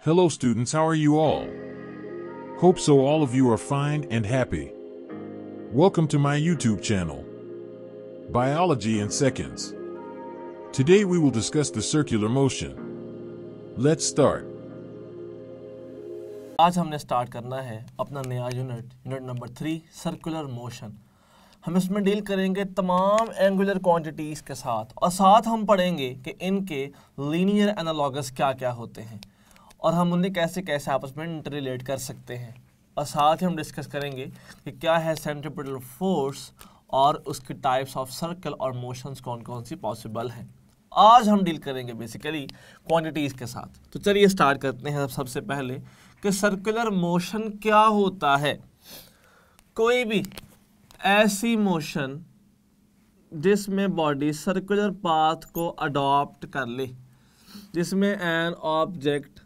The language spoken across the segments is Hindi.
Hello students, how are you all? Hope so all of you are fine and happy. Welcome to my YouTube channel, Biology in Seconds. Today we will discuss the circular motion. Let's start. आज हमने स्टार्ट करना है अपना नया यूनिट नंबर 3 सर्कुलर मोशन। हम इसमें डील करेंगे तमाम एंगुलर क्वांटिटीज़ के साथ और साथ हम पढ़ेंगे कि इनके लीनियर एनालॉगस क्या क्या होते हैं और हम उन्हें कैसे कैसे आपस में इंटररिलेट कर सकते हैं। और साथ ही हम डिस्कस करेंगे कि क्या है सेंट्रीपिटल फोर्स और उसके टाइप्स ऑफ सर्कल और मोशंस कौन कौन सी पॉसिबल हैं। आज हम डील करेंगे बेसिकली क्वांटिटीज़ के साथ। तो चलिए स्टार्ट करते हैं सबसे पहले कि सर्कुलर मोशन क्या होता है। कोई भी ऐसी मोशन जिसमें बॉडी सर्कुलर पाथ को अडॉप्ट कर ले, जिसमें an object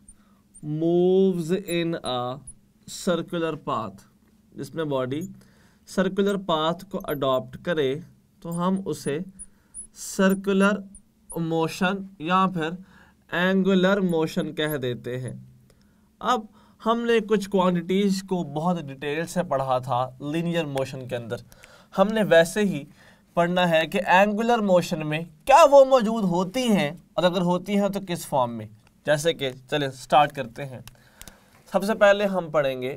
moves in a circular path, जिसमें बॉडी सर्कुलर पाथ को अडॉप्ट करे तो हम उसे सर्कुलर मोशन या फिर एंगुलर मोशन कह देते हैं। अब हमने कुछ क्वांटिटीज़ को बहुत डिटेल से पढ़ा था लीनियर मोशन के अंदर। हमने वैसे ही पढ़ना है कि एंगुलर मोशन में क्या वो मौजूद होती हैं और अगर होती हैं तो किस फॉर्म में। जैसे कि चलिए स्टार्ट करते हैं। सबसे पहले हम पढ़ेंगे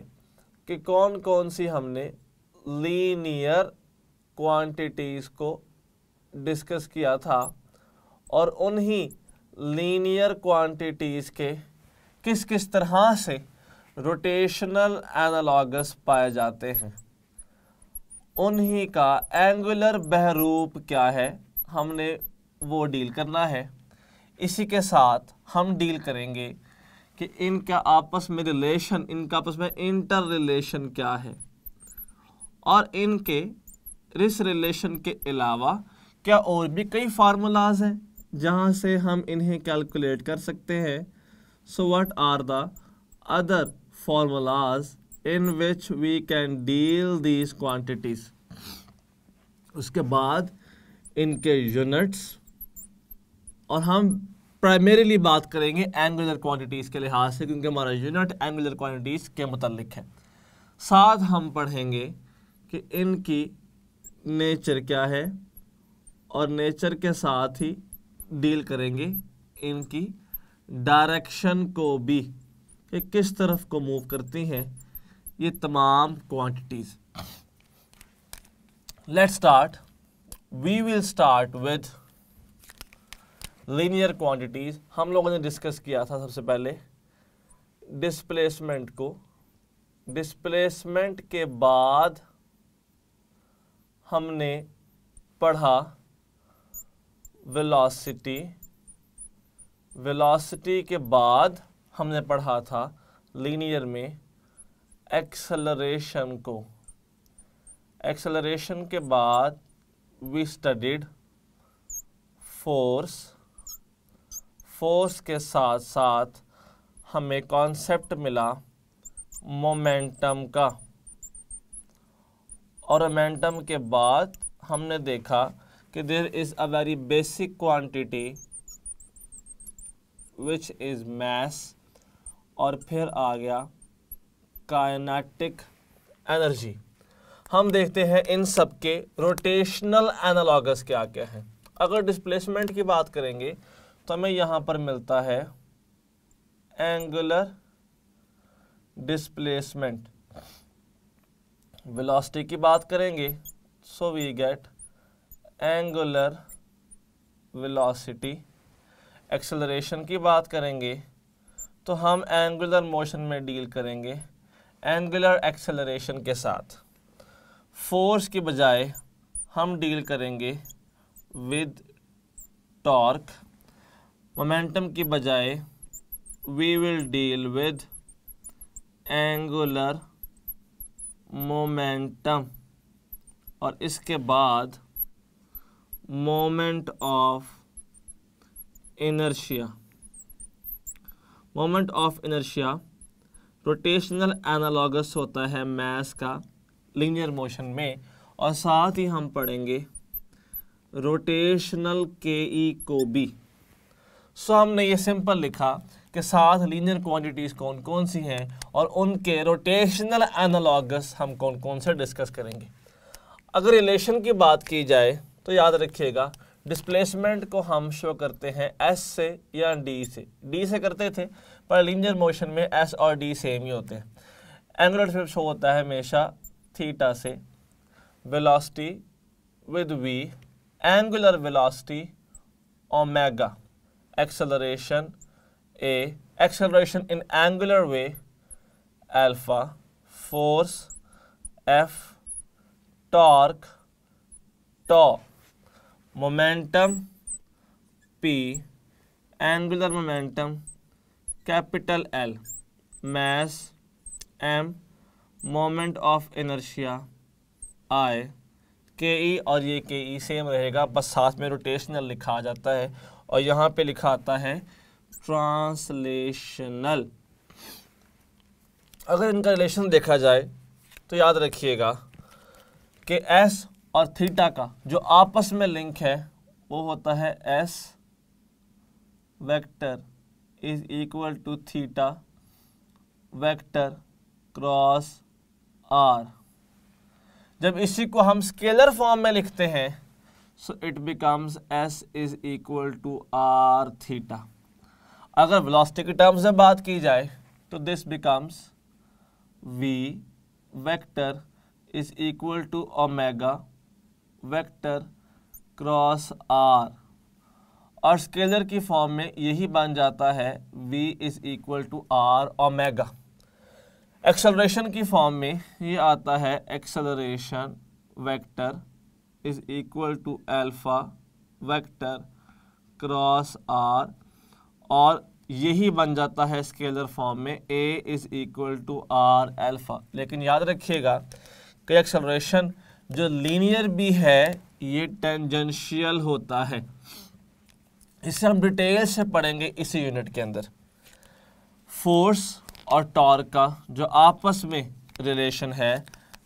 कि कौन कौन सी हमने लीनियर क्वांटिटीज़ को डिस्कस किया था और उन्हीं लीनियर क्वांटिटीज़ के किस किस तरह से रोटेशनल एनालॉगस पाए जाते हैं। उन्हीं का एंगुलर बहरूप क्या है, हमने वो डील करना है। इसी के साथ हम डील करेंगे कि इनका आपस में रिलेशन, इनका आपस में इंटर रिलेशन क्या है और इनके इस रिलेशन के अलावा क्या और भी कई फार्मूलाज हैं जहाँ से हम इन्हें कैलकुलेट कर सकते हैं। So what are the other formulas in which we can deal these quantities। उसके बाद इनके यूनिट्स और हम प्राइमरीली बात करेंगे एंगुलर क्वांटिटीज़ के लिहाज से क्योंकि हमारा यूनिट एंगुलर क्वांटिटीज़ के मुतालिक है। साथ हम पढ़ेंगे कि इनकी नेचर क्या है और नेचर के साथ ही डील करेंगे इनकी डायरेक्शन को भी कि किस तरफ को मूव करती हैं ये तमाम quantities. Let's start. We will start with linear quantities. हम लोगों ने डिस्कस किया था सबसे पहले डिस्प्लेसमेंट को। डिस्प्लेसमेंट के बाद हमने पढ़ा वेलोसिटी। वेलोसिटी के बाद हमने पढ़ा था लीनियर में एक्सेलरेशन को। एक्सेलरेशन के बाद वी स्टडीड फोर्स। फोर्स के साथ साथ हमें कॉन्सेप्ट मिला मोमेंटम का और मोमेंटम के बाद हमने देखा कि there is a very basic quantity which is mass और फिर आ गया काइनेटिक एनर्जी। हम देखते हैं इन सब के रोटेशनल एनालॉगस क्या क्या हैं। अगर डिस्प्लेसमेंट की बात करेंगे तो हमें यहाँ पर मिलता है एंगुलर डिस्प्लेसमेंट। वेलोसिटी की बात करेंगे so we get angular velocity. Acceleration की बात करेंगे तो हम एंगुलर मोशन में डील करेंगे एंगुलर एक्सेलरेशन के साथ। फोर्स की बजाय हम डील करेंगे विद टॉर्क। मोमेंटम की बजाय we will deal with angular momentum और इसके बाद moment of inertia. Moment of inertia rotational analogous होता है मास का लीनियर मोशन में और साथ ही हम पढ़ेंगे रोटेशनल के ई को भी। सो हमने ये सिंपल लिखा कि के साथ लीनियर क्वांटिटीज़ कौन कौन सी हैं और उनके रोटेशनल एनालॉगस हम कौन कौन से डिस्कस करेंगे। अगर रिलेशन की बात की जाए तो याद रखिएगा डिस्प्लेसमेंट को हम शो करते हैं एस से या डी से। डी से करते थे पर लीनियर मोशन में एस और डी सेम ही होते हैं। एंगुलर स्पीड शो होता है हमेशा थीटा से। Velocity with V, angular velocity omega, acceleration A, acceleration in angular way alpha, force F, torque tau, momentum P, angular momentum capital L, mass M, moment of inertia I, K E, और ये के ई सेम रहेगा, बस साथ में रोटेशनल लिखा आ जाता है और यहाँ पे लिखा आता है ट्रांसलेशनल। अगर इनका रिलेशन देखा जाए तो याद रखिएगा कि एस और थीटा का जो आपस में लिंक है वो होता है S vector is equal to theta vector cross R. जब इसी को हम स्केलर फॉर्म में लिखते हैं so it becomes S is equal to R theta. अगर वेलोसिटी के टर्म्स में बात की जाए तो this becomes V vector is equal to omega vector cross R, और स्केलर की फॉर्म में यही बन जाता है v is equal to R omega. Acceleration की फॉर्म में ये आता है acceleration vector is equal to alpha vector cross R, और यही बन जाता है स्केलर फॉर्म में a is equal to R alpha. लेकिन याद रखिएगा कि एक्सेलरेशन जो लीनियर भी है ये टेंजेंशियल होता है। इसे हम डिटेल से पढ़ेंगे इसी यूनिट के अंदर। फोर्स और टॉर्क का जो आपस में रिलेशन है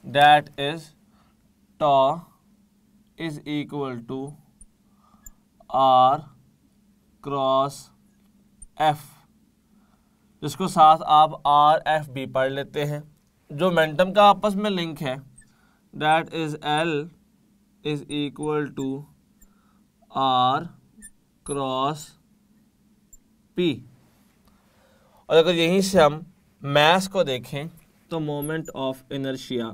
that is tau is equal to R cross F, जिसको साथ आप आर एफ भी पढ़ लेते हैं। जो मोमेंटम का आपस में लिंक है that is L is equal to R cross P. और अगर यहीं से हम मास को देखें तो moment of inertia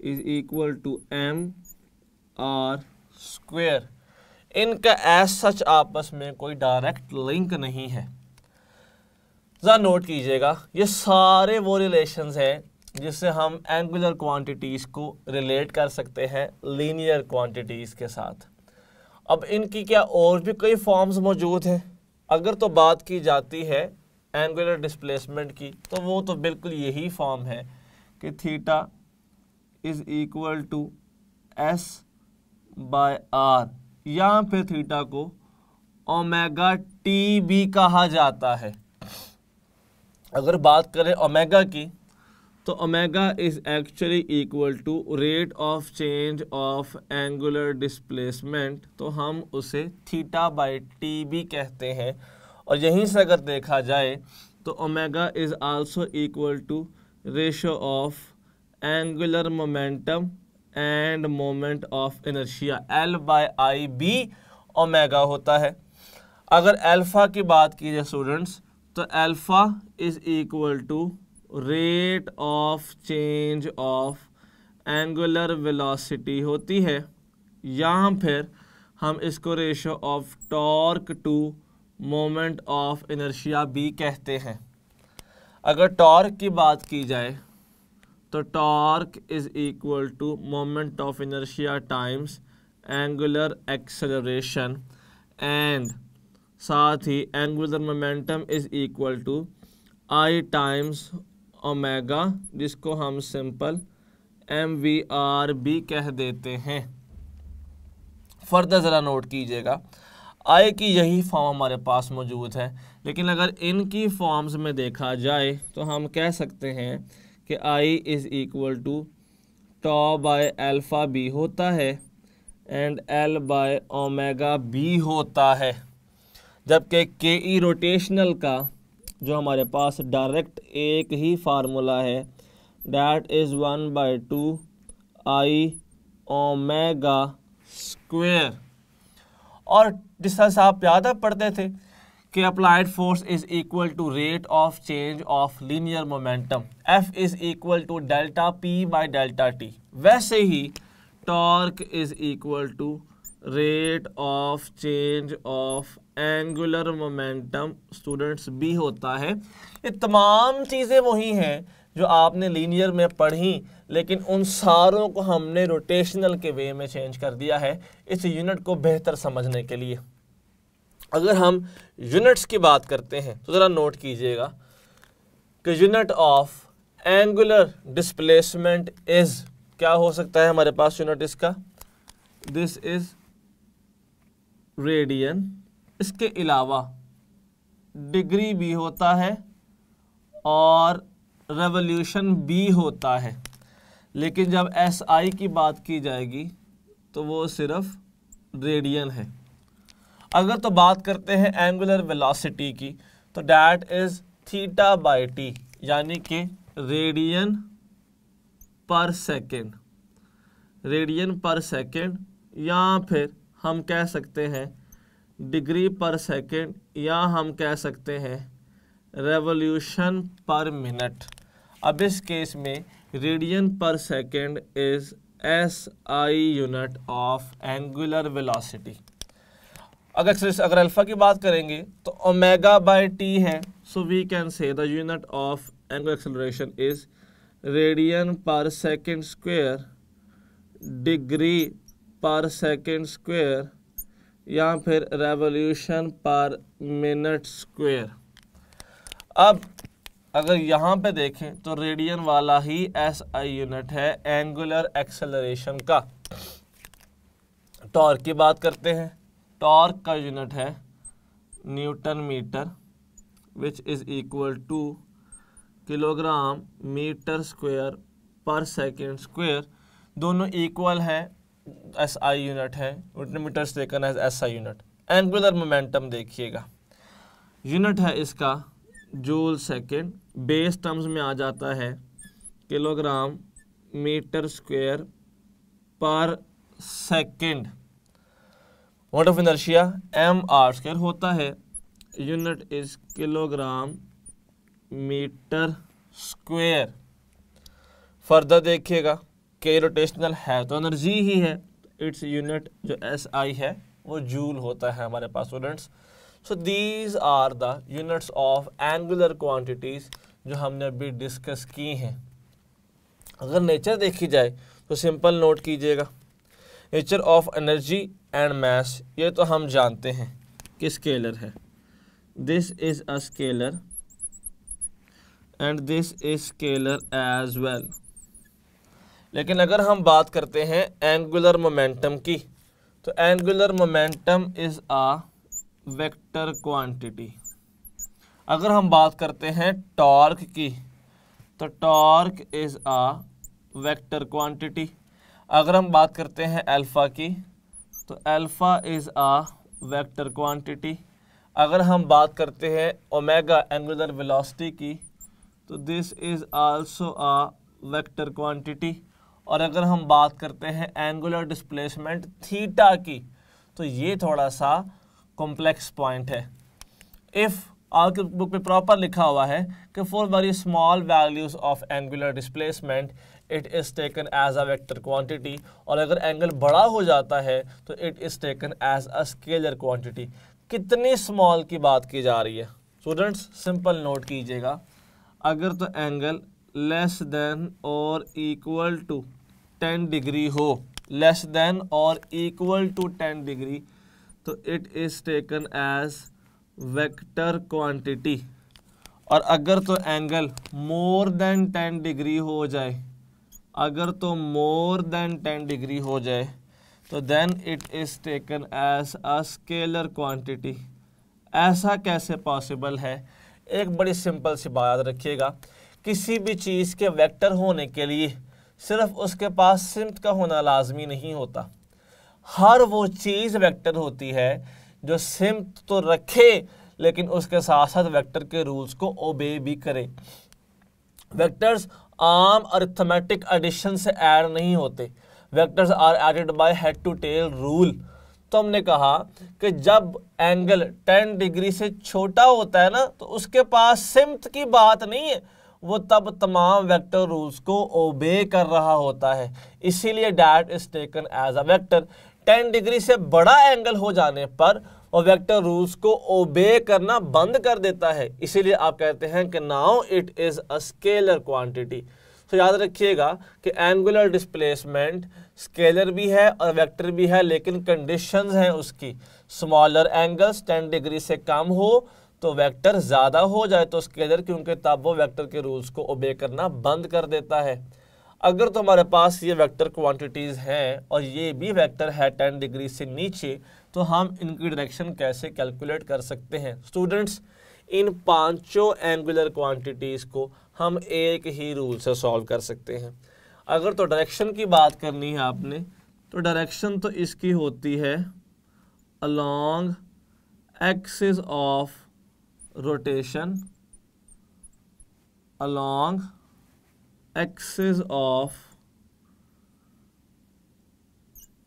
is equal to M R square. इनका एज सच आपस में कोई डायरेक्ट लिंक नहीं है। ज़रा नोट कीजिएगा ये सारे वो रिलेशंस हैं जिससे हम एंगुलर क्वांटिटीज़ को रिलेट कर सकते हैं लीनियर क्वांटिटीज़ के साथ। अब इनकी क्या और भी कई फॉर्म्स मौजूद हैं। अगर तो बात की जाती है एंगुलर डिस्प्लेसमेंट की तो वो तो बिल्कुल यही फॉर्म है कि theta is equal to S by R, या फिर थीटा को ओमेगा टी भी कहा जाता है। अगर बात करें ओमेगा की तो omega is actually equal to rate of change of angular displacement, तो हम उसे थीटा बाय टी भी कहते हैं। और यहीं से अगर देखा जाए तो omega is also equal to ratio of angular momentum and moment of inertia, L by I भी ओमेगा होता है। अगर अल्फा की बात की जाए स्टूडेंट्स तो alpha is equal to rate of change of angular velocity होती है, या फिर हम इसको ratio of torque to moment of inertia भी कहते हैं। अगर टॉर्क की बात की जाए तो torque is equal to moment of inertia times angular acceleration, and साथ ही angular momentum is equal to I times omega, जिसको हम सिंपल MVR भी कह देते हैं। फर्दर ज़रा नोट कीजिएगा आई की यही फॉर्म हमारे पास मौजूद है, लेकिन अगर इनकी फॉर्म्स में देखा जाए तो हम कह सकते हैं कि I is equal to tau by alpha भी होता है एंड एल बाय ओमेगा भी होता है, जबकि के ई रोटेशनल का जो हमारे पास डायरेक्ट एक ही फार्मूला है, that is 1/2 I omega square. और जिस तरह से आप याद पढ़ते थे कि applied force is equal to rate of change of linear momentum, F is equal to delta P by delta T, वैसे ही torque is equal to rate of change of angular momentum students भी होता है। ये तमाम चीज़ें वही हैं जो आपने लीनियर में पढ़ी, लेकिन उन सारों को हमने रोटेशनल के वे में चेंज कर दिया है इस यूनिट को बेहतर समझने के लिए। अगर हम यूनिट्स की बात करते हैं तो ज़रा नोट कीजिएगा कि unit of angular displacement is, क्या हो सकता है हमारे पास यूनिट इसका, दिस इज़ रेडियन। इसके अलावा डिग्री भी होता है और रेवोल्यूशन भी होता है, लेकिन जब SI की बात की जाएगी तो वो सिर्फ रेडियन है। अगर तो बात करते हैं एंगुलर वेलोसिटी की तो that is theta by T, यानी कि radian per second, radian per second, या फिर हम कह सकते हैं डिग्री पर सेकेंड, या हम कह सकते हैं रेवोल्यूशन पर मिनट। अब इस केस में radian per second is SI unit of angular velocity. अगर अल्फा की बात करेंगे तो ओमेगा बाई टी है, so we can say the unit of angular acceleration is radian per second square, degree per second square, या फिर रेवोल्यूशन पर मिनट स्क्वायर। अब अगर यहाँ पे देखें तो रेडियन वाला ही SI यूनिट है एंगुलर एक्सेलरेशन का। टॉर्क की बात करते हैं, टॉर्क का यूनिट है newton metre, which is equal to kilogram metre square per second square. दोनों इक्वल है, SI यूनिट है, newton metre taken as SI unit. Angular momentum देखिएगा, यूनिट है इसका जूल सेकेंड, बेस टर्म्स में आ जाता है kilogram metre square per second. Moment of inertia mr² होता है, unit is kilogram metre square. Further देखिएगा कि रोटेशनल है तो एनर्जी ही है, इट्स यूनिट जो SI है वो जूल होता है हमारे पास students. So these are the units of angular quantities जो हमने अभी डिस्कस की हैं। अगर नेचर देखी जाए तो सिंपल नोट कीजिएगा, nature of energy and mass ये तो हम जानते हैं कि स्केलर है, this is a scalar and this is scalar as well. लेकिन अगर हम बात करते हैं एंगुलर मोमेंटम की तो angular momentum is a vector quantity. अगर हम बात करते हैं टॉर्क की तो torque is a vector quantity. अगर हम बात करते हैं अल्फ़ा की तो alpha is a vector quantity. अगर हम बात करते हैं ओमेगा एंगुलर वेलोसिटी की तो this is also a vector quantity. और अगर हम बात करते हैं एंगुलर डिस्प्लेसमेंट थीटा की तो ये थोड़ा सा कॉम्प्लेक्स पॉइंट है। इफ़ आपके बुक में प्रॉपर लिखा हुआ है कि for very small values of angular displacement it is taken as a vector quantity, और अगर एंगल बड़ा हो जाता है तो it is taken as a scalar quantity. कितनी स्मॉल की बात की जा रही है स्टूडेंट्स, सिंपल नोट कीजिएगा। अगर तो एंगल लेस देन और इक्वल टू 10 डिग्री हो, लेस देन और इक्वल टू 10 डिग्री, तो it is taken as vector quantity. और अगर तो एंगल मोर देन 10 डिग्री हो जाए, अगर तो मोर देन 10 डिग्री हो जाए तो then it is taken as a scalar quantity. ऐसा कैसे पॉसिबल है? एक बड़ी सिंपल सी बात याद रखिएगा, किसी भी चीज़ के वेक्टर होने के लिए सिर्फ उसके पास सिम्त का होना लाजमी नहीं होता। हर वो चीज़ वेक्टर होती है जो सिम्त तो रखे लेकिन उसके साथ साथ वेक्टर के रूल्स को ओबे भी करे। वेक्टर्स आम अरिथमेटिक एडिशन से ऐड नहीं होते, vectors are added by head to tail rule. तो हमने कहा कि जब एंगल 10 डिग्री से छोटा होता है ना, तो उसके पास सिम्त की बात नहीं है, वो तब तमाम वेक्टर रूल्स को ओबे कर रहा होता है, इसीलिए that is taken as a vector. 10 degree से बड़ा एंगल हो जाने पर वो वेक्टर रूल्स को ओबे करना बंद कर देता है, इसीलिए आप कहते हैं कि now it is a scalar quantity. तो याद रखिएगा कि एंगुलर डिस्प्लेसमेंट स्केलर भी है और वेक्टर भी है, लेकिन कंडीशंस हैं उसकी। स्मॉलर एंगल्स 10 डिग्री से कम हो तो वेक्टर ज़्यादा हो जाए तो स्केलर, क्योंकि तब वो वेक्टर के रूल्स को ओबे करना बंद कर देता है। अगर तो हमारे पास ये वेक्टर क्वांटिटीज़ हैं और ये भी वेक्टर है 10 डिग्री से नीचे, तो हम इनकी डायरेक्शन कैसे कैलकुलेट कर सकते हैं? स्टूडेंट्स, इन पांचों एंगुलर क्वांटिटीज़ को हम एक ही रूल से सॉल्व कर सकते हैं। अगर तो डायरेक्शन की बात करनी है आपने, तो डायरेक्शन तो इसकी होती है along axis of rotation, along axis of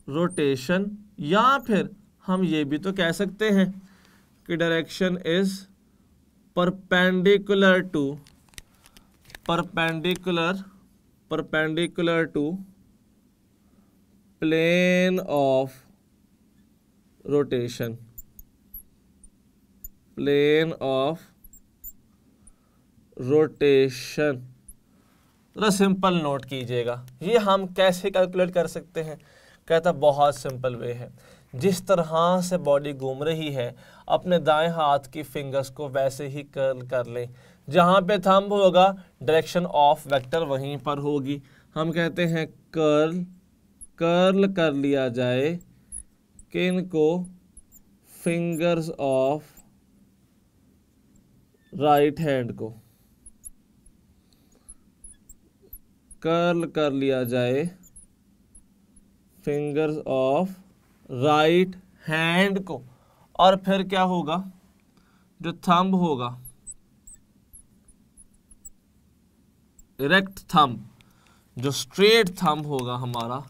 rotation, या फिर हम ये भी तो कह सकते हैं कि direction is perpendicular to plane of rotation, plane of rotation. तो सिंपल नोट कीजिएगा, ये हम कैसे कैलकुलेट कर सकते हैं? कहता बहुत सिंपल वे है, जिस तरह से बॉडी घूम रही है अपने दाएं हाथ की फिंगर्स को वैसे ही कर्ल कर लें। जहाँ पे थंब होगा डायरेक्शन ऑफ वेक्टर वहीं पर होगी। हम कहते हैं कर्ल कर लिया जाए किन को? फिंगर्स ऑफ राइट हैंड को कर्ल कर लिया जाए, फिंगर्स ऑफ राइट हैंड को। और फिर क्या होगा? जो थंब होगा, इरेक्ट थंब, जो स्ट्रेट थंब होगा हमारा,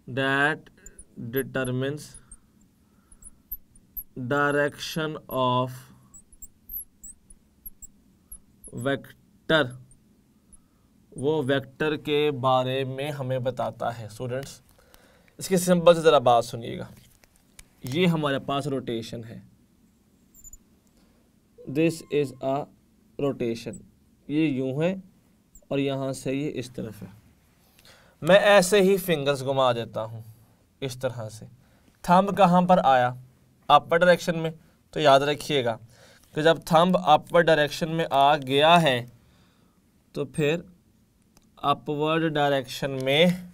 that determines direction of vector, वो वेक्टर के बारे में हमें बताता है। स्टूडेंट्स, इसकी सिंपल से ज़रा बात सुनिएगा। ये हमारे पास रोटेशन है, दिस इज अ रोटेशन, ये यूं है और यहाँ से ये इस तरफ है। मैं ऐसे ही फिंगर्स घुमा देता हूँ इस तरह से। थंब कहाँ पर आया? अपर डायरेक्शन में। तो याद रखिएगा कि जब थंब अपर डायरेक्शन में आ गया है तो फिर अपवर्ड डायरेक्शन में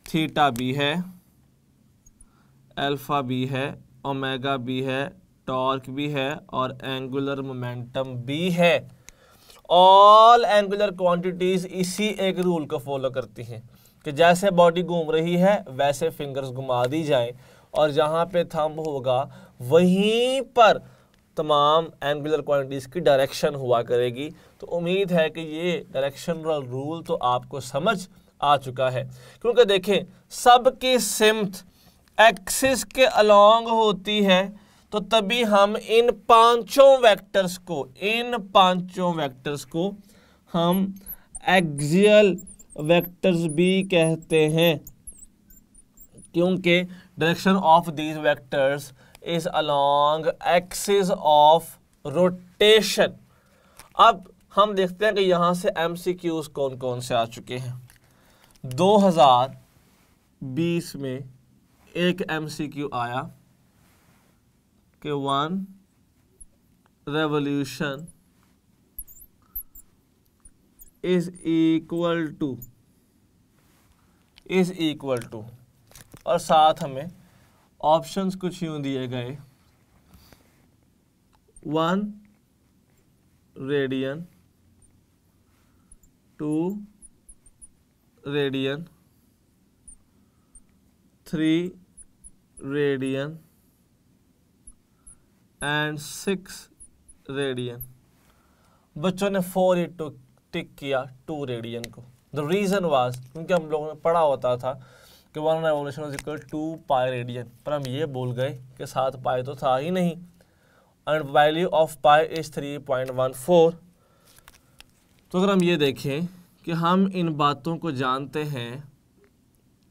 थीटा भी है, अल्फा भी है, ओमेगा भी है, टॉर्क भी है और एंगुलर मोमेंटम भी है। ऑल एंगुलर क्वांटिटीज इसी एक रूल को फॉलो करती हैं कि जैसे बॉडी घूम रही है वैसे फिंगर्स घुमा दी जाए और जहाँ पे थंब होगा वहीं पर तमाम एंगुलर क्वांटिटीज़ की डायरेक्शन हुआ करेगी। तो उम्मीद है कि ये डायरेक्शनल रूल तो आपको समझ आ चुका है, क्योंकि देखें सबकी सिम्थ एक्सिस के अलोंग होती है, तो तभी हम इन पांचों वेक्टर्स को हम एक्सियल वेक्टर्स भी कहते हैं, क्योंकि direction of these vectors is along axis of rotation. अब हम देखते हैं कि यहाँ से एमसीक्यूज कौन कौन से आ चुके हैं। 2020 में एक एमसीक्यू आया कि 1 रेवोल्यूशन इज इक्वल टू और साथ हमें ऑप्शंस कुछ यूं दिए गए, 1 radian, 2 radian, 3 radian and 6 radian. बच्चों ने 4 ही टिक किया 2 रेडियन को। द रीज़न वाज, क्योंकि हम लोगों ने पढ़ा होता था कि 1 revolution is equal 2 pi radian, पर हम ये भूल गए कि 7 पाई तो था ही नहीं, and value of pi is 3.14। तो अगर हम ये देखें कि हम इन बातों को जानते हैं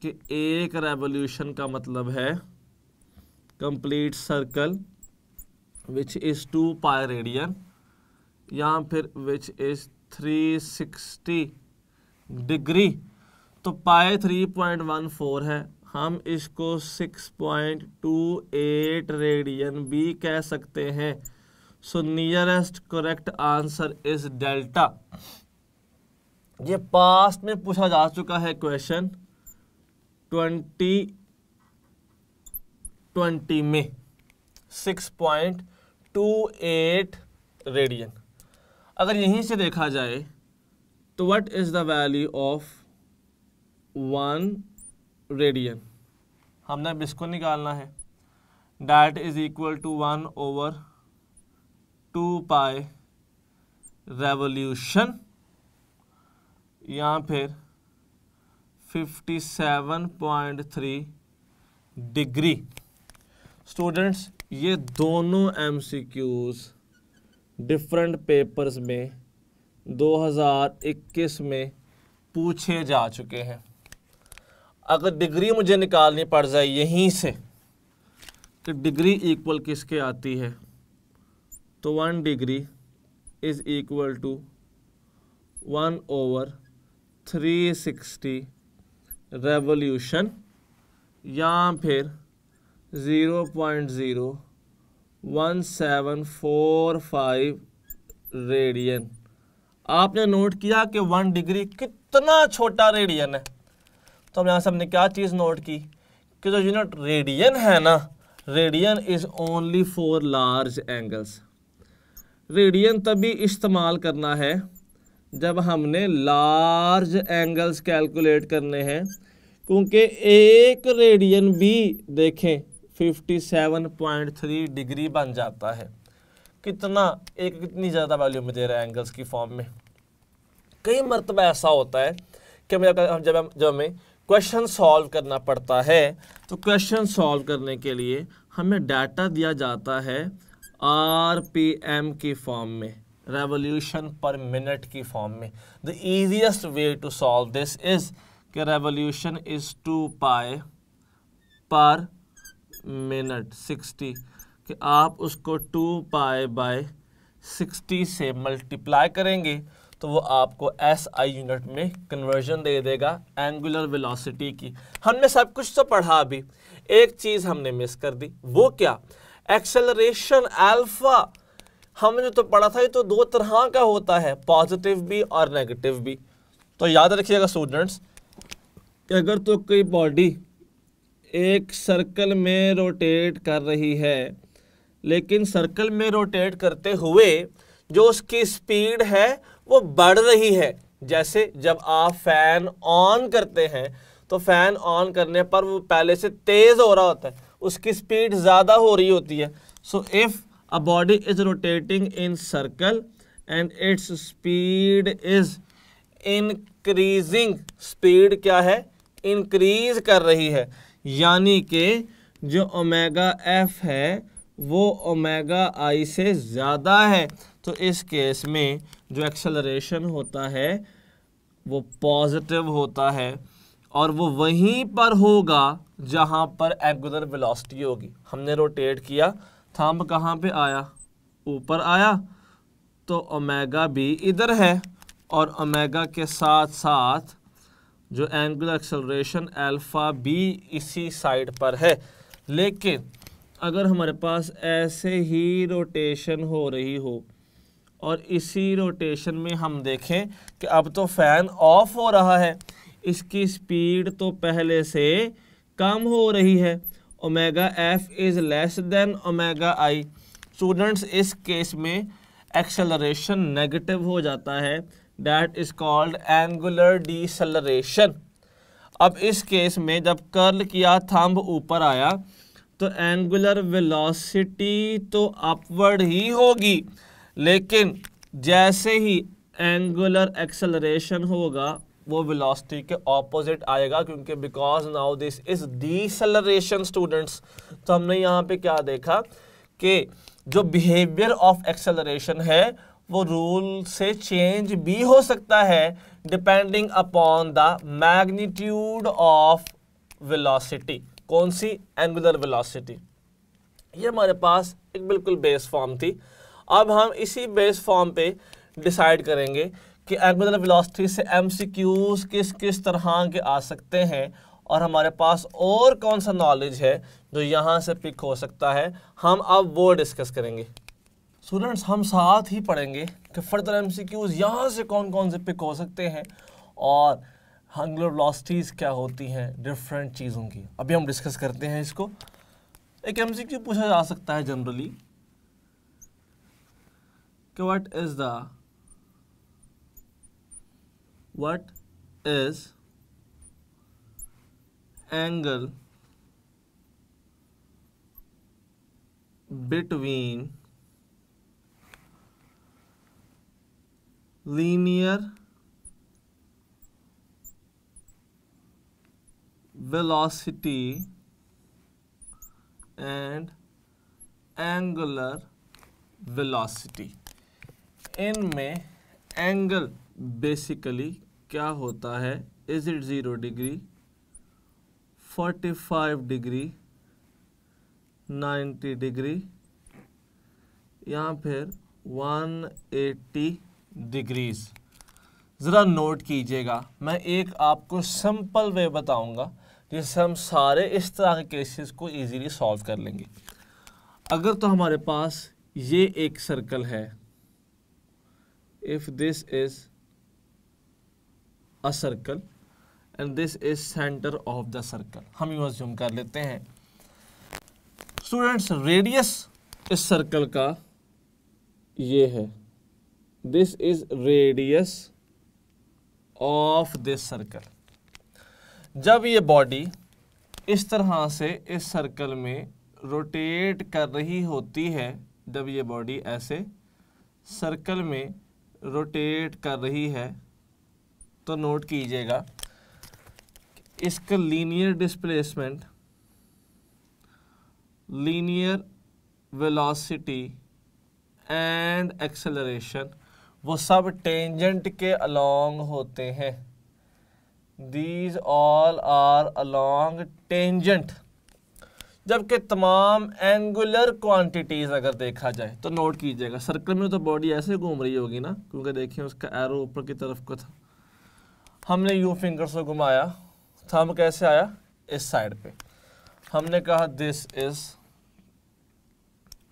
कि एक रेवोल्यूशन का मतलब है complete circle which is 2 pi radian, या फिर विच इज़ 360 डिग्री। तो पाई 3.14 है, हम इसको 6.28 रेडियन भी कह सकते हैं। So nearest correct answer is delta. ये पास्ट में पूछा जा चुका है क्वेश्चन 2020 में 6.28 रेडियन। अगर यहीं से देखा जाए तो what is the value of 1 radian, हमने अब इसको निकालना है। That is equal to 1/2 pi revolution, या फिर 57.3 डिग्री। स्टूडेंट्स, ये दोनों MCQs डिफरेंट पेपर्स में 2021 में पूछे जा चुके हैं। अगर डिग्री मुझे निकालनी पड़ जाए यहीं से कि डिग्री इक्वल किसके आती है, तो 1 degree is equal to 1/360 revolution, या फिर 0.01745 रेडियन। आपने नोट किया कि 1 डिग्री कितना छोटा रेडियन है। तो हम यहाँ से हमने क्या चीज़ नोट की कि जो यूनिट रेडियन है ना, radian is only for large angles. Radian तभी इस्तेमाल करना है जब हमने लार्ज एंगल्स कैलकुलेट करने हैं, क्योंकि एक रेडियन भी देखें 57.3 डिग्री बन जाता है। कितनी ज़्यादा वैल्यू में दे रहा है एंगल्स की फॉर्म में। कई मरतबा ऐसा होता है कि जब हमें क्वेश्चन सॉल्व करना पड़ता है, तो क्वेश्चन सॉल्व करने के लिए हमें डाटा दिया जाता है RPM की फॉर्म में, रेवोल्यूशन पर मिनट की फॉर्म में। The easiest way to solve this is कि revolution is 2 pi per minute 60, कि आप उसको 2 पाई बाय 60 से मल्टीप्लाई करेंगे तो वो आपको SI यूनिट में कन्वर्जन दे देगा एंगुलर वेलोसिटी की। हमने सब कुछ तो पढ़ा, अभी एक चीज़ हमने मिस कर दी, वो क्या? Acceleration alpha. हमने तो पढ़ा था ये तो 2 तरह का होता है, पॉजिटिव भी और नेगेटिव भी। तो याद रखिएगा स्टूडेंट्स कि अगर तो कोई बॉडी एक सर्कल में रोटेट कर रही है, लेकिन सर्कल में रोटेट करते हुए जो उसकी स्पीड है वो बढ़ रही है। जैसे जब आप फैन ऑन करते हैं तो फैन ऑन करने पर वो पहले से तेज हो रहा होता है, उसकी स्पीड ज़्यादा हो रही होती है। So if a body is rotating in circle and its speed is increasing, speed क्या है? इंक्रीज कर रही है, यानी कि जो ओमेगा एफ है वो ओमेगा आई से ज़्यादा है। तो इस केस में जो एक्सेलरेशन होता है वो पॉजिटिव होता है, और वो वहीं पर होगा जहाँ पर एंगुलर वेलोसिटी होगी। हमने रोटेट किया, थंब कहाँ पे आया? ऊपर आया, तो ओमेगा भी इधर है, और ओमेगा के साथ साथ जो एंगुलर एक्सेलरेशन अल्फा भी इसी साइड पर है। लेकिन अगर हमारे पास ऐसे ही रोटेशन हो रही हो और इसी रोटेशन में हम देखें कि अब तो फैन ऑफ हो रहा है, इसकी स्पीड तो पहले से कम हो रही है, omega f is less than omega I. Students, इस केस में एक्सेलरेशन नेगेटिव हो जाता है, that is called angular deceleration. अब इस केस में जब कर्ल किया, थंब ऊपर आया, तो एंगुलर वेलोसिटी तो अपवर्ड ही होगी, लेकिन जैसे ही एंगुलर एक्सेलरेशन होगा वो वेलोसिटी के ऑपोजिट आएगा, क्योंकि because now this is deceleration students. तो हमने यहाँ पे क्या देखा कि जो बिहेवियर ऑफ एक्सेलरेशन है वो रूल से चेंज भी हो सकता है depending upon the magnitude of velocity. कौन सी? Angular velocity. ये हमारे पास एक बिल्कुल बेस फॉर्म थी। अब हम इसी बेस फॉर्म पे डिसाइड करेंगे कि एंगुलर वेलोसिटी से एमसीक्यूज किस किस तरह के आ सकते हैं, और हमारे पास और कौन सा नॉलेज है जो यहाँ से पिक हो सकता है, हम अब वो डिस्कस करेंगे। स्टूडेंट्स, हम साथ ही पढ़ेंगे कि फर्दर एमसीक्यूज यहाँ से कौन कौन से पिक हो सकते हैं और एंगुलर वेलोसिटीज क्या होती हैं डिफरेंट चीज़ों की। अभी हम डिस्कस करते हैं इसको। एक एमसीक्यू पूछा जा सकता है जनरली कि what is angle between linear velocity and angular velocity। इनमें एंगल बेसिकली क्या होता है? Is it 0 degree, 45 degree, 90 degree या फिर 180 डिग्रीज? ज़रा नोट कीजिएगा, मैं एक आपको सिंपल वे बताऊंगा जिससे हम सारे इस तरह के केसेस को इजीली सॉल्व कर लेंगे। अगर तो हमारे पास ये एक सर्कल है, if this is a circle and this is centre of the circle, हम यूं अज्यूम कर लेते हैं। स्टूडेंट्स, रेडियस इस सर्कल का ये है, this is radius of this circle. जब ये बॉडी इस तरह से इस सर्कल में रोटेट कर रही होती है, जब ये बॉडी ऐसे सर्कल में रोटेट कर रही है, तो नोट कीजिएगा इसका linear displacement, linear velocity and acceleration वो सब टेंजेंट के अलोंग होते हैं। These all are along tangent। जबकि तमाम एंगुलर क्वांटिटीज अगर देखा जाए तो नोट कीजिएगा, सर्कल में तो बॉडी ऐसे घूम रही होगी ना, क्योंकि देखिए उसका एरो ऊपर की तरफ को था। हमने यू फिंगर से घुमाया, थंब कैसे आया? इस साइड पे। हमने कहा दिस इज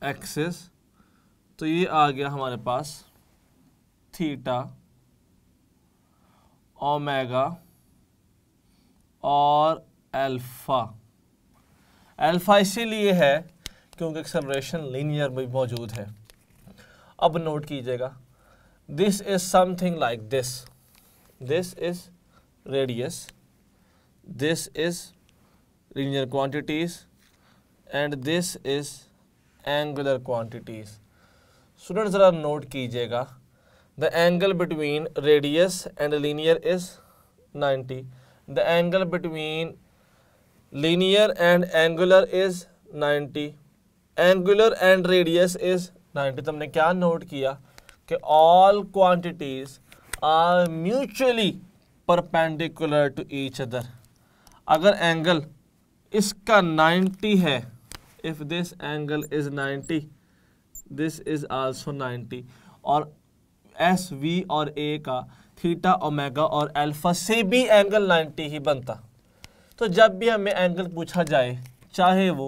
एक्सिस, तो ये आ गया हमारे पास थीटा, ओमेगा और अल्फा। अल्फा इसीलिए है क्योंकि एक्सेलरेशन लीनियर में मौजूद है। अब नोट कीजिएगा, this is something like this, this is radius, this is linear quantities and this is angular quantities. Student जरा नोट कीजिएगा, the angle between radius and linear is 90, the angle between linear and angular is 90, angular and radius is 90। तुमने क्या नोट किया कि all quantities are mutually perpendicular to each other। अगर एंगल इसका 90 है, if this angle is 90, this is also 90, और एस वी और ए का थीटा, ओमेगा और अल्फा से भी एंगल 90 ही बनता। तो जब भी हमें एंगल पूछा जाए, चाहे वो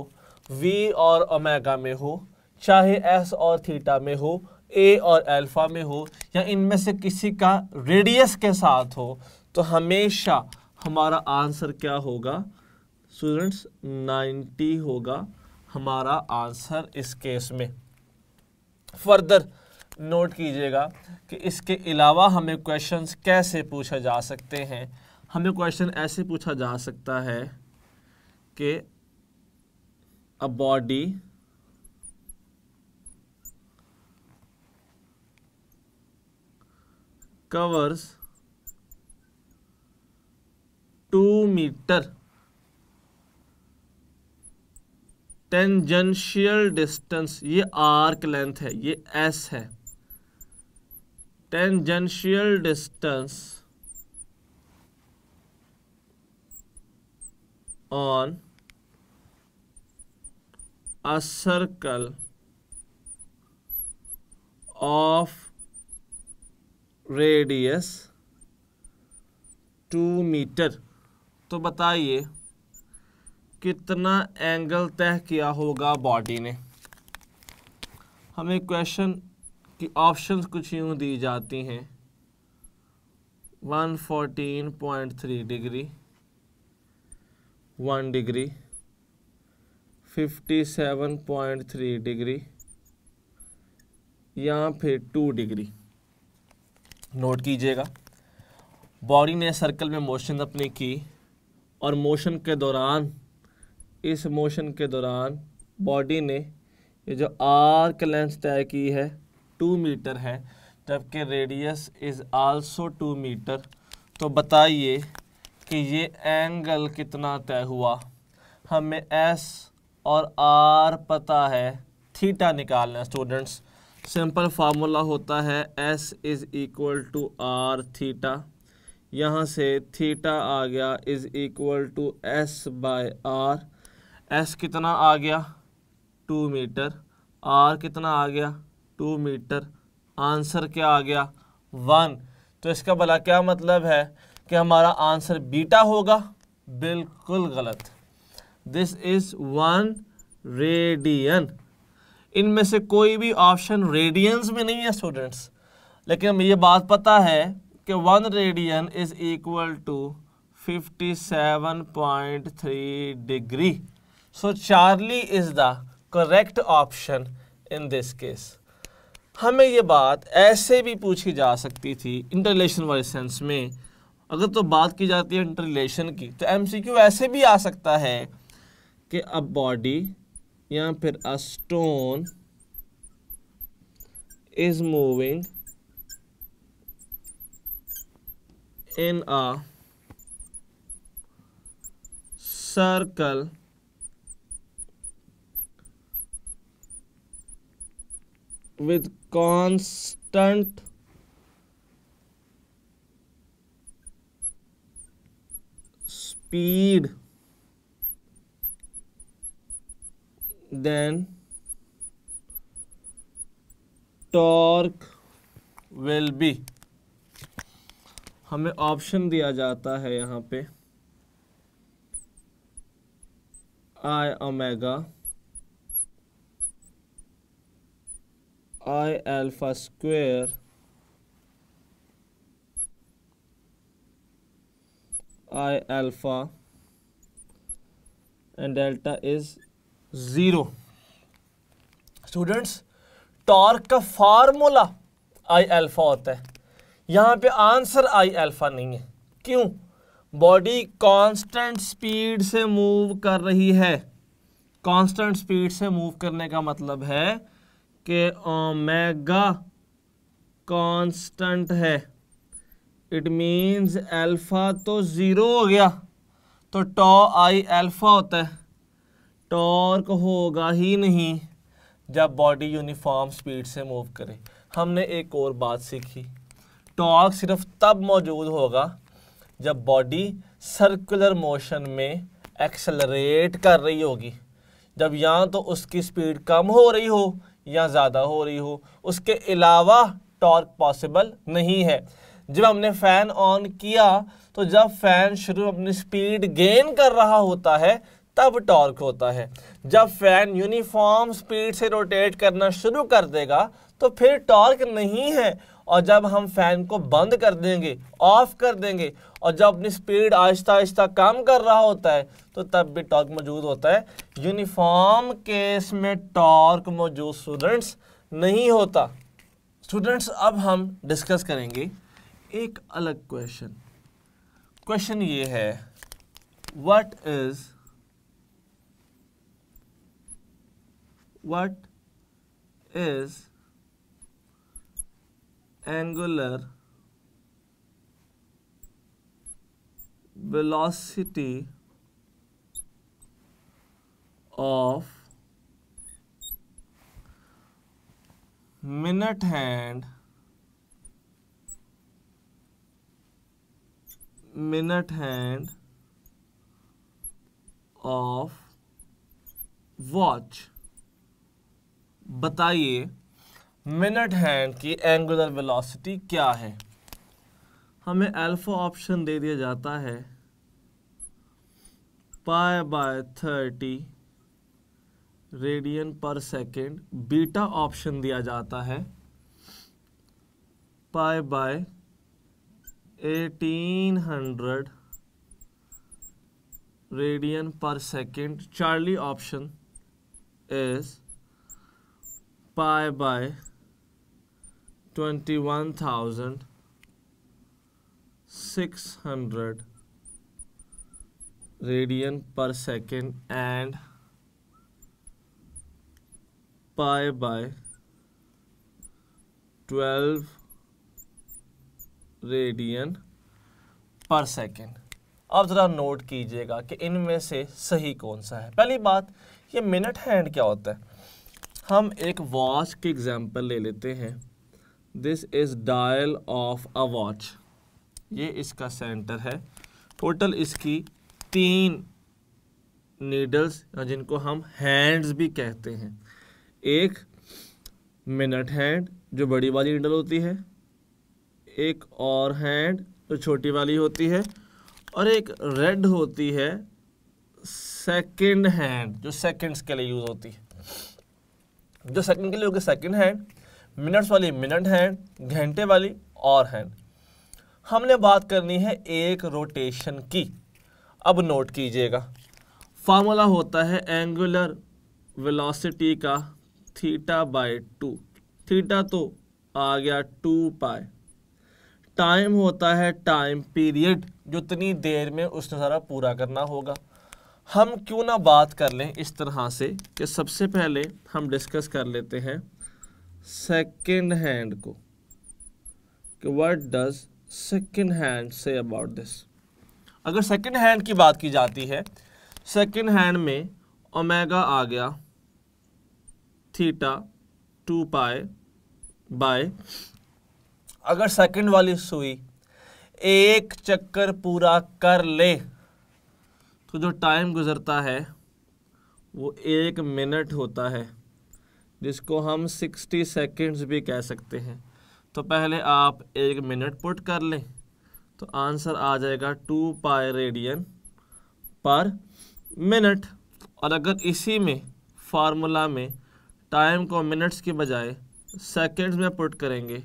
वी और ओमेगा में हो, चाहे एस और थीटा में हो, ए और अल्फा में हो, या इनमें से किसी का रेडियस के साथ हो, तो हमेशा हमारा आंसर क्या होगा स्टूडेंट्स? 90 होगा हमारा आंसर इस केस में। फर्दर नोट कीजिएगा कि इसके अलावा हमें क्वेश्चंस कैसे पूछा जा सकते हैं। हमें क्वेश्चन ऐसे पूछा जा सकता है कि a body covers 2 meter tangential distance, ये आर्क लेंथ है, ये एस है, tangential distance on a circle of radius 2 metre. तो बताइए कितना एंगल तय किया होगा बॉडी ने। हमें क्वेश्चन की ऑप्शंस कुछ यूं दी जाती हैं, 114.3 डिग्री, 1 डिग्री, 57.3 डिग्री या फिर 2 डिग्री। नोट कीजिएगा, बॉडी ने सर्कल में मोशन अपनी की और मोशन के दौरान, इस मोशन के दौरान बॉडी ने ये जो आर्क लेंथ तय की है 2 मीटर है, जबकि रेडियस इज़ आल्सो 2 मीटर। तो बताइए कि ये एंगल कितना तय हुआ। हमें एस और आर पता है, थीटा निकालना है स्टूडेंट्स। सिंपल फार्मूला होता है S is equal to R theta. यहाँ से थीटा आ गया is equal to S by R. S कितना आ गया 2 मीटर, आर कितना आ गया 2 मीटर, आंसर क्या आ गया 1। तो इसका भला क्या मतलब है कि हमारा आंसर बीटा होगा? बिल्कुल गलत। This is 1 radian. इनमें से कोई भी ऑप्शन रेडियंस में नहीं है स्टूडेंट्स, लेकिन हमें ये बात पता है कि 1 radian is equal to 57.3 degree. So Charlie is the correct option in this case. हमें ये बात ऐसे भी पूछी जा सकती थी इंटररिलेशन वाले सेंस में। अगर तो बात की जाती है इंटररिलेशन की, तो एमसीक्यू ऐसे भी आ सकता है कि अ बॉडी या फिर a stone is moving in a circle with constant speed, then torque will be। हमें ऑप्शन दिया जाता है यहाँ पे I omega, I alpha square, I alpha, and delta is 0। Students, torque का फार्मूला I alpha होता है। यहाँ पे आंसर I alpha नहीं है। क्यों? बॉडी कांस्टेंट स्पीड से मूव कर रही है। कांस्टेंट स्पीड से मूव करने का मतलब है कि ओमेगा कांस्टेंट है। इट मींस अल्फा तो 0 हो गया, तो टॉ आई अल्फा होता है। टॉर्क होगा ही नहीं जब बॉडी यूनिफॉर्म स्पीड से मूव करे। हमने एक और बात सीखी, टॉर्क सिर्फ तब मौजूद होगा जब बॉडी सर्कुलर मोशन में एक्सेलरेट कर रही होगी, जब या तो उसकी स्पीड कम हो रही हो या ज़्यादा हो रही हो। उसके अलावा टॉर्क पॉसिबल नहीं है। जब हमने फ़ैन ऑन किया तो जब फ़ैन शुरू अपनी स्पीड गेन कर रहा होता है तब टॉर्क होता है। जब फ़ैन यूनिफॉर्म स्पीड से रोटेट करना शुरू कर देगा तो फिर टॉर्क नहीं है। और जब हम फ़ैन को बंद कर देंगे, ऑफ कर देंगे, और जब अपनी स्पीड आहिस्ता आहिस्ता कम कर रहा होता है तो तब भी टॉर्क मौजूद होता है। यूनिफॉर्म केस में टॉर्क मौजूद स्टूडेंट्स नहीं होता। स्टूडेंट्स, अब हम डिस्कस करेंगे एक अलग क्वेश्चन। क्वेश्चन ये है, what is what is angular velocity of minute hand of watch. बताइए मिनट हैंड की एंगुलर वेलोसिटी क्या है। हमें अल्फा ऑप्शन दे दिया जाता है π/30 radian per second, beta option दिया जाता है π/1800 radian per second, Charlie option is π/21,600 radian per second and π/12 radian per second. अब ज़रा नोट कीजिएगा कि इनमें से सही कौन सा है। पहली बात, ये मिनट हैंड क्या होता है। हम एक वॉच की एग्जांपल ले लेते हैं। This is dial of a watch. ये इसका सेंटर है। टोटल इसकी 3 नीडल्स जिनको हम हैंड्स भी कहते हैं। एक मिनट हैंड जो बड़ी वाली नीडल होती है, एक और हैंड जो छोटी वाली होती है, और एक रेड होती है सेकंड हैंड जो सेकंड्स के लिए यूज होती है। जो सेकंड के लिए होगी सेकंड हैंड, मिनट्स वाली मिनट हैंड, घंटे वाली और हैंड। हमने बात करनी है एक रोटेशन की। अब नोट कीजिएगा, फार्मूला होता है एंगुलर वेलोसिटी का θ/2। थीटा तो आ गया 2π। टाइम होता है टाइम पीरियड, जितनी देर में उसने सारा पूरा करना होगा। हम क्यों ना बात कर लें इस तरह से कि सबसे पहले हम डिस्कस कर लेते हैं सेकंड हैंड को, कि what does second hand say about this. अगर सेकंड हैंड की बात की जाती है, सेकंड हैंड में ओमेगा आ गया थीटा 2π बाय, अगर सेकंड वाली सुई एक चक्कर पूरा कर ले तो जो टाइम गुजरता है वो 1 मिनट होता है, जिसको हम 60 सेकंड्स भी कह सकते हैं। तो पहले आप 1 मिनट पुट कर लें तो आंसर आ जाएगा 2π रेडियन पर मिनट। और अगर इसी में फार्मूला में टाइम को मिनट्स की बजाय सेकंड्स में पुट करेंगे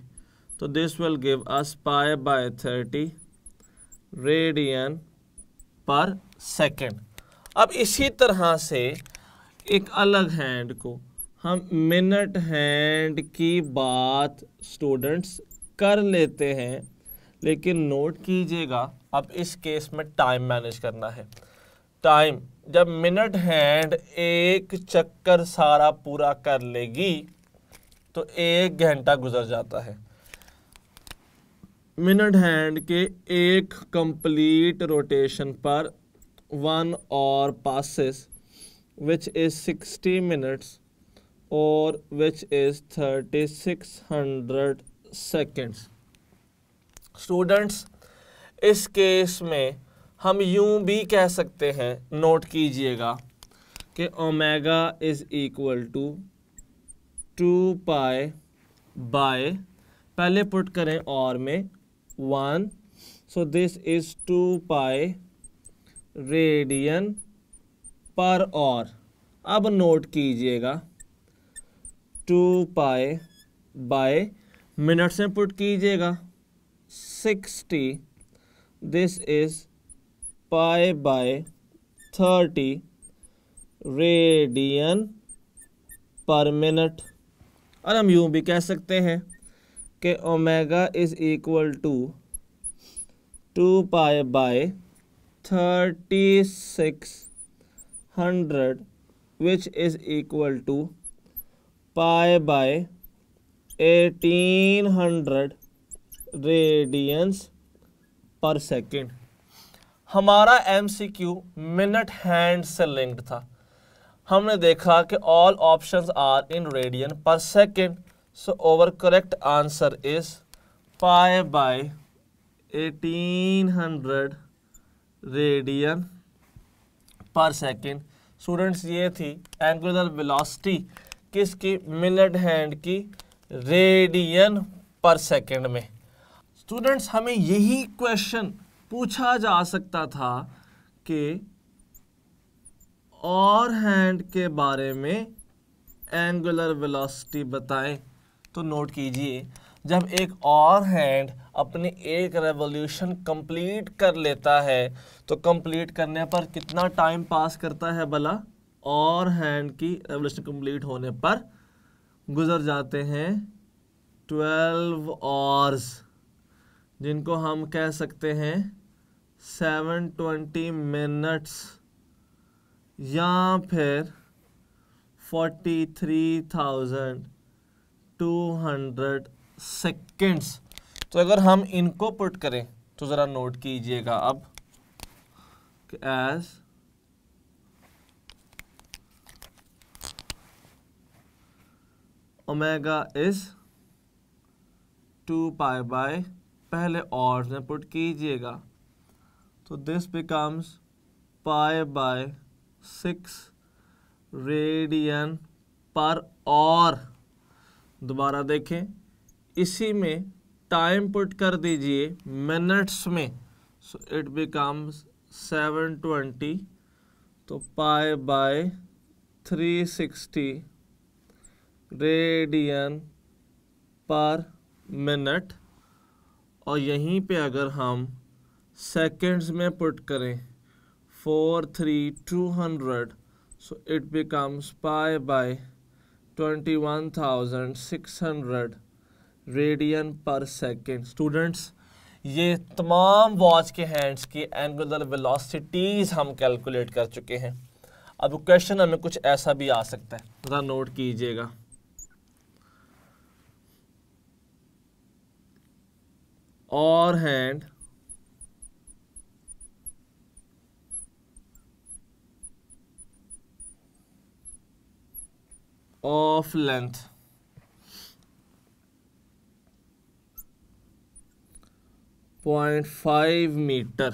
तो this will give us π/30 radian per second. अब इसी तरह से एक अलग हैंड को हम मिनट हैंड की बात स्टूडेंट्स कर लेते हैं, लेकिन नोट कीजिएगा अब इस केस में टाइम मैनेज करना है। टाइम जब मिनट हैंड एक चक्कर सारा पूरा कर लेगी तो 1 घंटा गुजर जाता है। मिनट हैंड के एक कंप्लीट रोटेशन पर 1 और passes which is 60 minutes और which is 3600 seconds। स्टूडेंट्स, इस केस में हम यूं भी कह सकते हैं, नोट कीजिएगा कि omega is equal to 2π by, पहले पुट करें और में 1, सो दिस इज 2π रेडियन पर और। अब नोट कीजिएगा 2π बाय मिनट से पुट कीजिएगा 60, this is π/30 radian per minute. और हम यूं भी कह सकते हैं कि omega is equal to 2π/3600 which is equal to pi by 1800 radians per second. हमारा MCQ मिनट हैंड से लिंक्ड था। हमने देखा कि all options are in radian per second, so over correct answer is pi by 1800 radian per second. Students, ये थी एंगुलर वेलोसिटी किसकी? मिनट हैंड की, रेडियन पर सेकेंड में। स्टूडेंट्स, हमें यही क्वेश्चन पूछा जा सकता था कि और हैंड के बारे में एंगुलर वेलोसिटी बताएं। तो नोट कीजिए, जब एक और हैंड अपनी एक रेवोल्यूशन कंप्लीट कर लेता है तो कंप्लीट करने पर कितना टाइम पास करता है भला? और हैंड की रेवोल्यूशन कंप्लीट होने पर गुजर जाते हैं 12 आवर्स, जिनको हम कह सकते हैं 720 मिनट्स या फिर 43,200 सेकेंड्स। तो अगर हम इनको पुट करें तो ज़रा नोट कीजिएगा अब कि as omega is 2 pi by, पहले और में पुट कीजिएगा तो this becomes pi by 6 radian per hour. दोबारा देखें, इसी में टाइम पुट कर दीजिए मिनट्स में, सो इट बिकम्स 720, तो pi by 360 radian per minute. और यहीं पे अगर हम सेकेंड्स में पुट करें 43,200, so it becomes pi by 21,600 radian per second. Students, ये तमाम वॉच के हैंड्स की एंगुलर वेलोसिटीज हम कैलकुलेट कर चुके हैं। अब क्वेश्चन हमें कुछ ऐसा भी आ सकता है, ज़रा नोट कीजिएगा। और hand of length .5 meter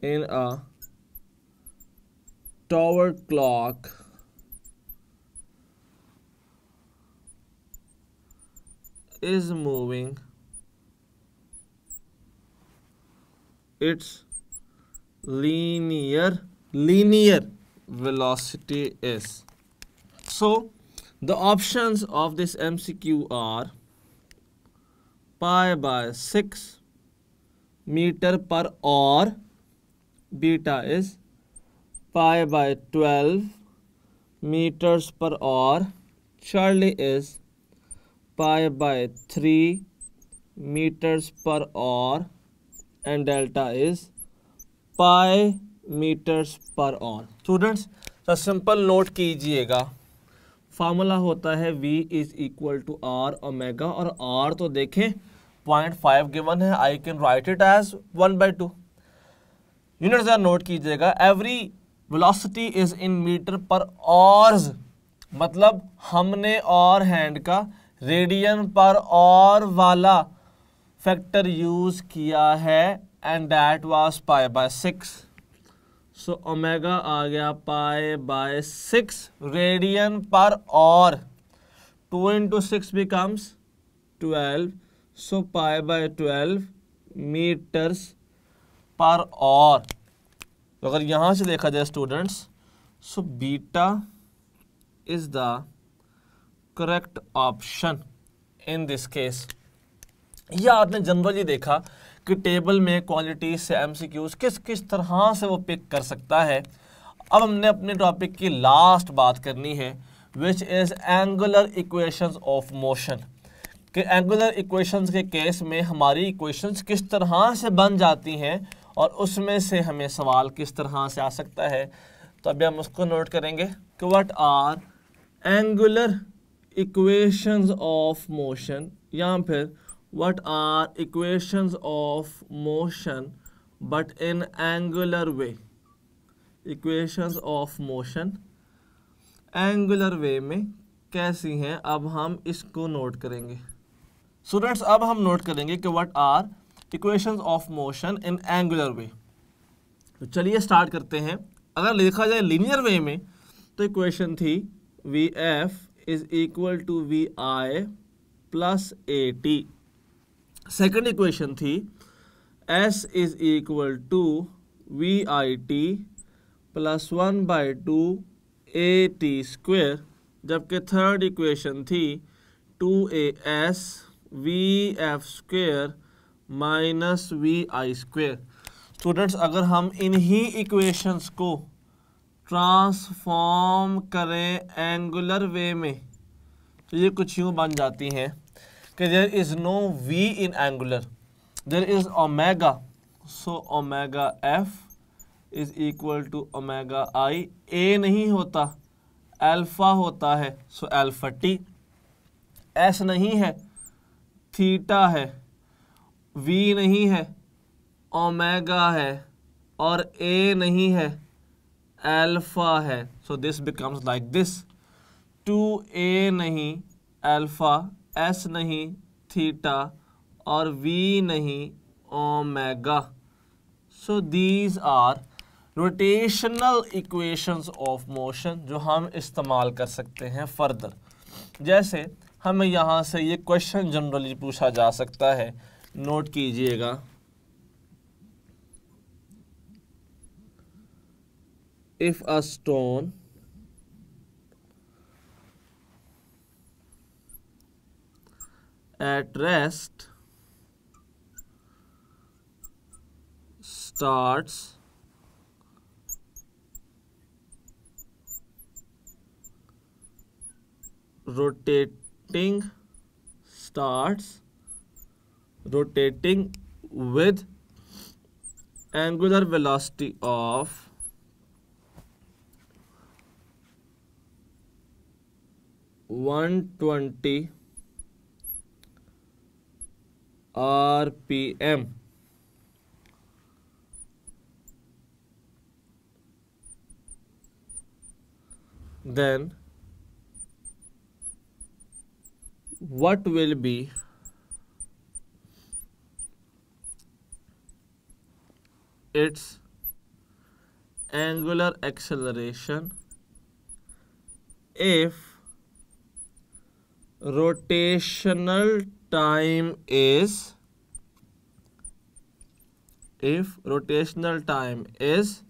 in a tower clock is moving its linear velocity is. So the options of this MCQ are pi by 6 meter per hour, beta is pi by 12 meters per hour, Charlie is pi by 3 meters per hour, and delta is pi meters per hour. Students, तो सिंपल नोट कीजिएगा, फार्मूला होता है V is equal to R omega, और R तो देखें 0.5 गिवन है, I can write it as 1/2। Units ज़रा नोट कीजिएगा, every velocity is in metre per hours, मतलब हमने और हैंड का रेडियन पर आवर वाला फैक्टर यूज किया है, and that was pi by 6। So omega आ गया pi by 6 radian per hour. 2 into 6 becomes 12, so pi by 12 meters per hour. तो अगर यहाँ से देखा जाए students, so beta is the correct option in this case. यह आपने जनरली देखा कि टेबल में क्वांटिटी से एमसीक्यूज किस किस तरह से वो पिक कर सकता है। अब हमने अपने टॉपिक की लास्ट बात करनी है, which is angular equations of motion. कि एंगुलर इक्वेशंस के केस में हमारी इक्वेशंस किस तरह से बन जाती हैं और उसमें से हमें सवाल किस तरह से आ सकता है। तो अभी हम उसको नोट करेंगे कि what are angular equations of motion, या फिर what are equations of motion but in angular way. Equations of motion angular way में कैसी हैं, अब हम इसको नोट करेंगे। स्टूडेंट्स अब हम नोट करेंगे कि what are equations of motion in angular way. तो चलिए स्टार्ट करते हैं। अगर लिखा जाए लीनियर वे में तो इक्वेशन थी v f is equal to v i plus a t. Second equation थी s is equal to v i t plus 1/2 a t square, जबकि थर्ड इक्वेशन थी 2as v f square minus v i square. Students अगर हम इन्हीं इक्वेशंस को ट्रांसफॉर्म करें एंगुलर वे में तो ये कुछ यूँ बन जाती हैं कि there is no v in angular, there is omega, so omega f is equal to omega i. A नहीं होता, अल्फा होता है, सो अल्फा टी। एस नहीं है, थीटा है। वी नहीं है, ओमेगा है। और ए नहीं है, अल्फा है। So this becomes like this. 2a नहीं, अल्फा, एस नहीं, थीटा, और वी नहीं, omega. So these are rotational equations of motion जो हम इस्तेमाल कर सकते हैं फर्दर। जैसे हमें यहाँ से ये क्वेश्चन जनरली पूछा जा सकता है, नोट कीजिएगा। If a stone at rest starts rotating with angular velocity of 120 RPM, then what will be its angular acceleration if rotational time is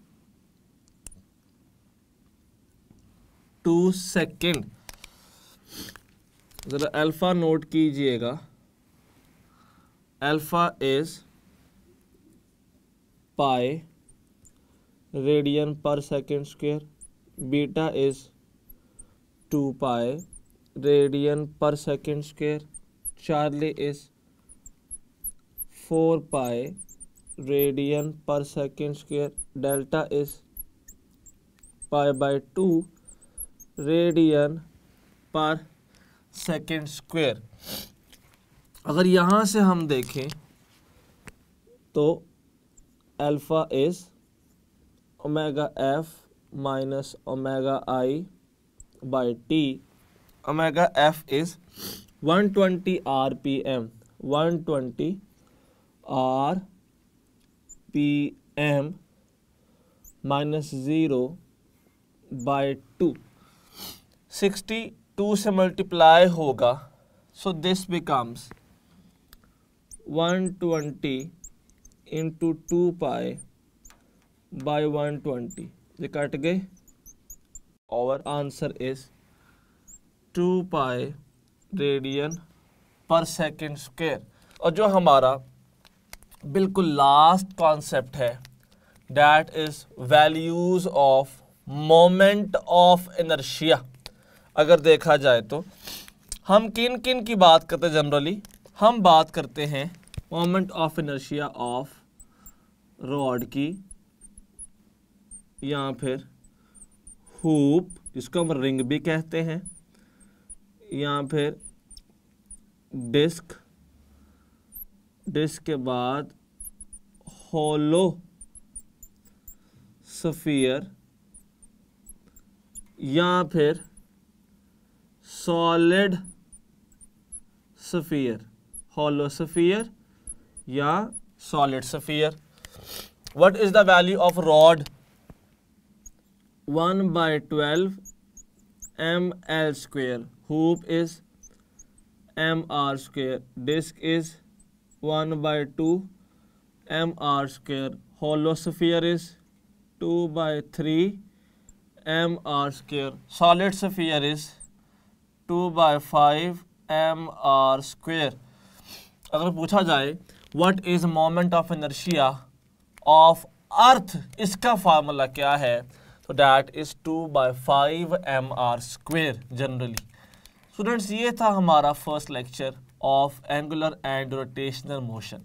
2 second. ज़रा अल्फ़ा नोट कीजिएगा। Alpha is pi radian per second square, beta is 2 pi radian per second square, Charlie is 4 pi radian per second square, delta is π/2 radian per second square. अगर यहाँ से हम देखें तो alpha is omega f minus omega i by t. Omega f is 120 RPM, 120 RPM minus 0/2। 62 से मल्टीप्लाई होगा, so this becomes 120 into 2 pi by 120। ये कट गए और answer is 2 pi radian per second square. और जो हमारा बिल्कुल लास्ट कॉन्सेप्ट है that is values of moment of inertia. अगर देखा जाए तो हम किन किन की बात करते हैं जनरली, हम बात करते हैं moment of inertia of rod की या फिर हुप, जिसको हम रिंग भी कहते हैं, या फिर डिस्क, डिस्क के बाद होलो स्फीयर, या फिर सॉलिड स्फीयर, होलो स्फीयर या solid sphere. What is the value of rod? 1/12 ml square, hoop is mr square, disc is 1/2 mr square, hollow sphere is 2/3 mr square, solid sphere is 2/5 mr square। अगर पूछा जाए what is moment of inertia of earth, इसका फार्मूला क्या है, तो that is 2/5 mr square generally. Students, ये था हमारा first lecture of angular and rotational motion.